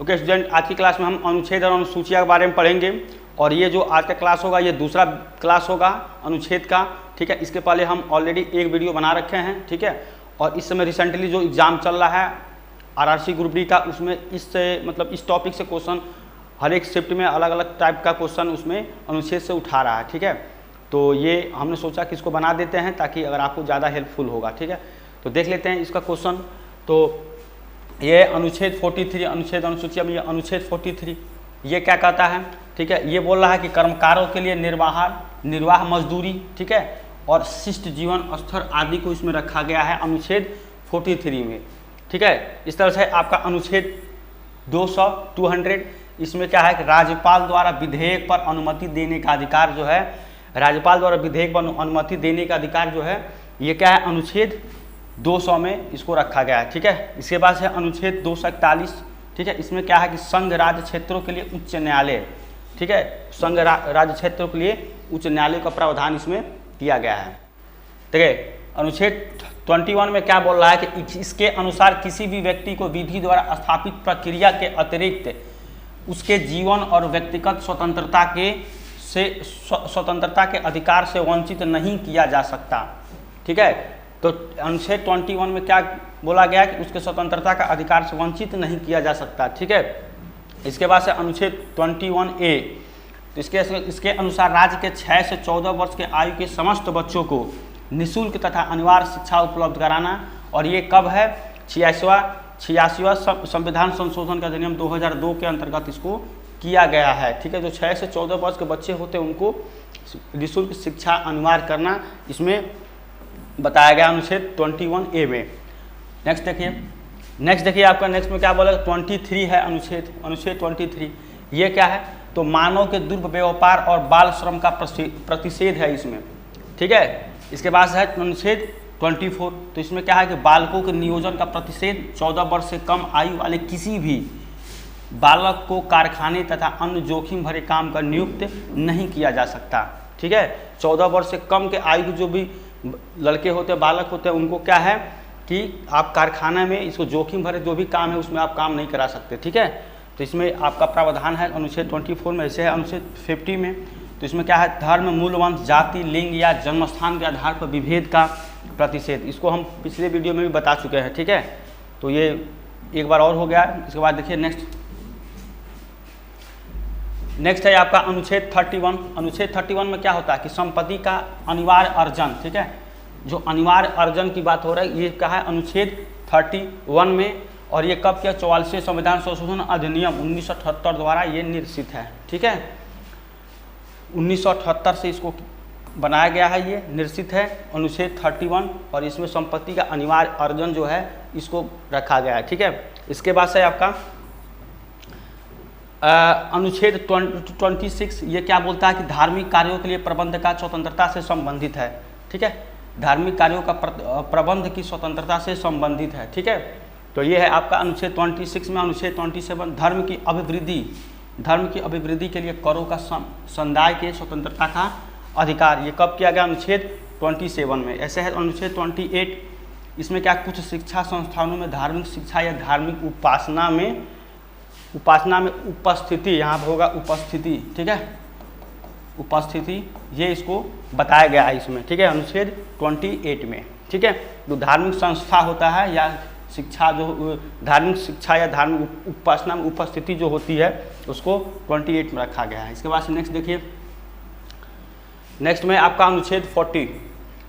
Okay student, आज की class में हम अनुच्छेद और अनुसूचियाँ के बारे में पढ़ेंगे और ये जो आज का क्लास होगा ये दूसरा क्लास होगा अनुच्छेद का। ठीक है, इसके पहले हम ऑलरेडी एक वीडियो बना रखे हैं। ठीक है, और इस समय रिसेंटली जो एग्ज़ाम चल रहा है आरआरसी ग्रुप डी का, उसमें इससे मतलब इस टॉपिक से क्वेश्चन हर एक शिफ्ट में अलग अलग टाइप का क्वेश्चन उसमें अनुच्छेद से उठा रहा है। ठीक है, तो ये हमने सोचा कि इसको बना देते हैं ताकि अगर आपको ज़्यादा हेल्पफुल होगा। ठीक है, तो देख लेते हैं इसका क्वेश्चन। तो ये अनुच्छेद 43 अनुच्छेद अनुसूची में ये अनुच्छेद 43 ये क्या कहता है? ठीक है, ये बोल रहा है कि कर्मकारों के लिए निर्वाह मजदूरी, ठीक है, और शिष्ट जीवन स्तर आदि को इसमें रखा गया है अनुच्छेद 43 में। ठीक है, इस तरह से आपका अनुच्छेद 200 इसमें क्या है कि राज्यपाल द्वारा विधेयक पर अनुमति देने का अधिकार जो है, राज्यपाल द्वारा विधेयक पर अनुमति देने का अधिकार जो है ये क्या है अनुच्छेद 200 में इसको रखा गया है। ठीक है, इसके बाद है अनुच्छेद 241। ठीक है, इसमें क्या है कि संघ राज्य क्षेत्रों के लिए उच्च न्यायालय, ठीक है, संघ राज्य क्षेत्रों के लिए उच्च न्यायालय का प्रावधान इसमें किया गया है। ठीक है, अनुच्छेद 21 में क्या बोल रहा है कि इसके अनुसार किसी भी व्यक्ति को विधि द्वारा स्थापित प्रक्रिया के अतिरिक्त उसके जीवन और व्यक्तिगत स्वतंत्रता के अधिकार से वंचित नहीं किया जा सकता। ठीक है, तो अनुच्छेद 21 में क्या बोला गया कि उसके स्वतंत्रता का अधिकार से वंचित नहीं किया जा सकता। ठीक है, इसके बाद से अनुच्छेद 21A, तो इसके अनुसार राज्य के 6 से 14 वर्ष के आयु के समस्त बच्चों को निःशुल्क तथा अनिवार्य शिक्षा उपलब्ध कराना, और ये कब है 86वां संविधान संशोधन का अधिनियम 2002 के अंतर्गत इसको किया गया है। ठीक है, जो 6 से 14 वर्ष के बच्चे होते हैं उनको निःशुल्क शिक्षा अनिवार्य करना इसमें बताया गया अनुच्छेद 21A में। नेक्स्ट देखिए आपका नेक्स्ट में क्या बोला 23 है अनुच्छेद 23 ये क्या है? तो मानव के दुर्व्यवहार और बाल श्रम का प्रतिषेध है इसमें। ठीक है, इसके बाद है अनुच्छेद 24, तो इसमें क्या है कि बालकों के नियोजन का प्रतिषेध, 14 वर्ष से कम आयु वाले किसी भी बालक को कारखाने तथा अन्य जोखिम भरे काम का नियुक्त नहीं किया जा सकता। ठीक है, 14 वर्ष से कम के आयु के जो भी लड़के होते हैं, बालक होते हैं, उनको क्या है कि आप कारखाना में इसको जोखिम भरे जो भी काम है उसमें आप काम नहीं करा सकते। ठीक है, तो इसमें आपका प्रावधान है अनुच्छेद 24 में। ऐसे है अनुच्छेद 50 में, तो इसमें क्या है धर्म, मूलवंश, जाति, लिंग या जन्मस्थान के आधार पर विभेद का प्रतिषेध, इसको हम पिछले वीडियो में भी बता चुके हैं। ठीक है, तो ये एक बार और हो गया। इसके बाद देखिए नेक्स्ट है आपका अनुच्छेद 31। अनुच्छेद 31 में क्या होता है कि संपत्ति का अनिवार्य अर्जन, ठीक है, जो अनिवार्य अर्जन की बात हो रहा है ये क्या है अनुच्छेद 31 में, और ये कब किया 44वें संविधान संशोधन अधिनियम 1978 द्वारा ये निर्देशित है। ठीक है, 1978 से इसको बनाया गया है, ये निर्देशित है अनुच्छेद 31, और इसमें संपत्ति का अनिवार्य अर्जन जो है इसको रखा गया है। ठीक है, इसके बाद से आपका अनुच्छेद 26 ये क्या बोलता है कि धार्मिक कार्यों के लिए प्रबंध का स्वतंत्रता से संबंधित है। ठीक है, धार्मिक कार्यों का प्रबंध की स्वतंत्रता से संबंधित है। ठीक है, तो ये है आपका अनुच्छेद 26 में। अनुच्छेद 27 धर्म की अभिवृद्धि के लिए करों का समुदाय के स्वतंत्रता का अधिकार, ये कब किया गया अनुच्छेद 27 में। ऐसे है अनुच्छेद 28, इसमें क्या कुछ शिक्षा संस्थानों में धार्मिक शिक्षा या धार्मिक उपासना में उपस्थिति, यहाँ पर होगा उपस्थिति, ठीक है, उपस्थिति ये इसको बताया गया है इसमें। ठीक है, अनुच्छेद 28 में। ठीक है, जो धार्मिक संस्था होता है या शिक्षा, जो धार्मिक शिक्षा या धार्मिक उपासना में उपस्थिति जो होती है उसको 28 में रखा गया है। इसके बाद से नेक्स्ट देखिए, नेक्स्ट में आपका अनुच्छेद 40।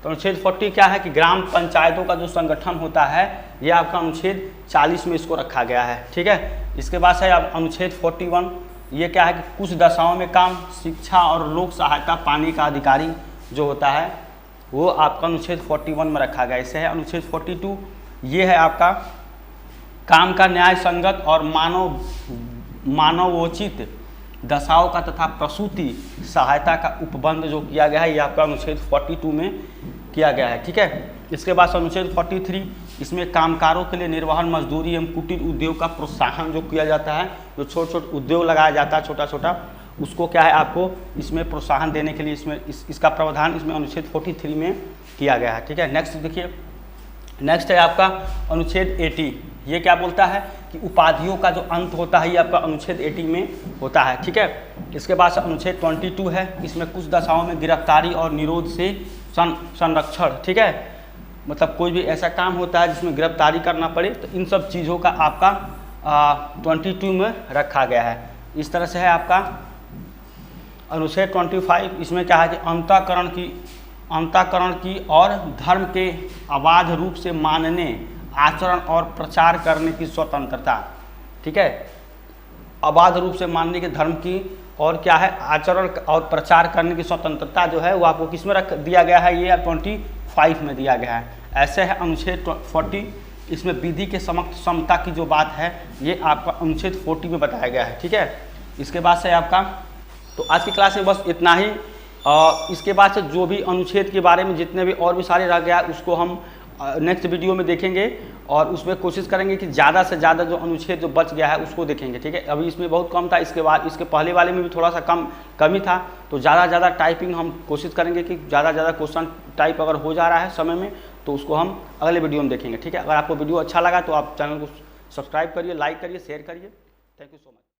तो अनुच्छेद 40 क्या है कि ग्राम पंचायतों का जो संगठन होता है ये आपका अनुच्छेद 40 में इसको रखा गया है। ठीक है, इसके बाद है आप अनुच्छेद 41 ये क्या है कि कुछ दशाओं में काम, शिक्षा और लोक सहायता पाने का अधिकारी जो होता है वो आपका अनुच्छेद 41 में रखा गया। इसे है अनुच्छेद 42 ये है आपका काम का न्याय संगत और मानवोचित दशाओं का तथा प्रसूति सहायता का उपबंध जो किया गया है ये आपका अनुच्छेद 42 में किया गया है। ठीक है, इसके बाद अनुच्छेद 43 इसमें कामगारों के लिए निर्वहन मजदूरी एवं कुटीर उद्योग का प्रोत्साहन जो किया जाता है, जो छोटे छोटे उद्योग लगाया जाता है छोटा छोटा, उसको क्या है आपको इसमें प्रोत्साहन देने के लिए इसमें इसका प्रावधान इसमें अनुच्छेद 43 में किया गया है। ठीक है, नेक्स्ट देखिए, नेक्स्ट है आपका अनुच्छेद 80 ये क्या बोलता है कि उपाधियों का जो अंत होता है ये आपका अनुच्छेद 80 में होता है। ठीक है, इसके बाद अनुच्छेद 22 है, इसमें कुछ दशाओं में गिरफ्तारी और निरोध से संरक्षण। ठीक है, मतलब कोई भी ऐसा काम होता है जिसमें गिरफ्तारी करना पड़े, तो इन सब चीज़ों का आपका 22 में रखा गया है। इस तरह से है आपका अनुच्छेद 25, इसमें क्या है कि अंतःकरण की और धर्म के अबाध रूप से मानने, आचरण और प्रचार करने की स्वतंत्रता। ठीक है, अबाध रूप से मानने के धर्म की और क्या है, आचरण और प्रचार करने की स्वतंत्रता जो है वो आपको किस में रख दिया गया है, ये 25 में दिया गया है। ऐसे है अनुच्छेद 40, इसमें विधि के समक्ष समता की जो बात है ये आपका अनुच्छेद 40 में बताया गया है। ठीक है, इसके बाद से आपका, तो आज की क्लास में बस इतना ही। इसके बाद से जो भी अनुच्छेद के बारे में जितने भी और भी सारे रह गया उसको हम नेक्स्ट वीडियो में देखेंगे और उसमें कोशिश करेंगे कि ज़्यादा से ज़्यादा जो अनुच्छेद जो बच गया है उसको देखेंगे। ठीक है, अभी इसमें बहुत कम था, इसके बाद इसके पहले वाले में भी थोड़ा सा कमी था, तो ज़्यादा टाइपिंग हम कोशिश करेंगे कि ज़्यादा क्वेश्चन टाइप अगर हो जा रहा है समय में तो उसको हम अगले वीडियो में देखेंगे। ठीक है, अगर आपको वीडियो अच्छा लगा तो आप चैनल को सब्सक्राइब करिए, लाइक करिए, शेयर करिए। Thank you so much.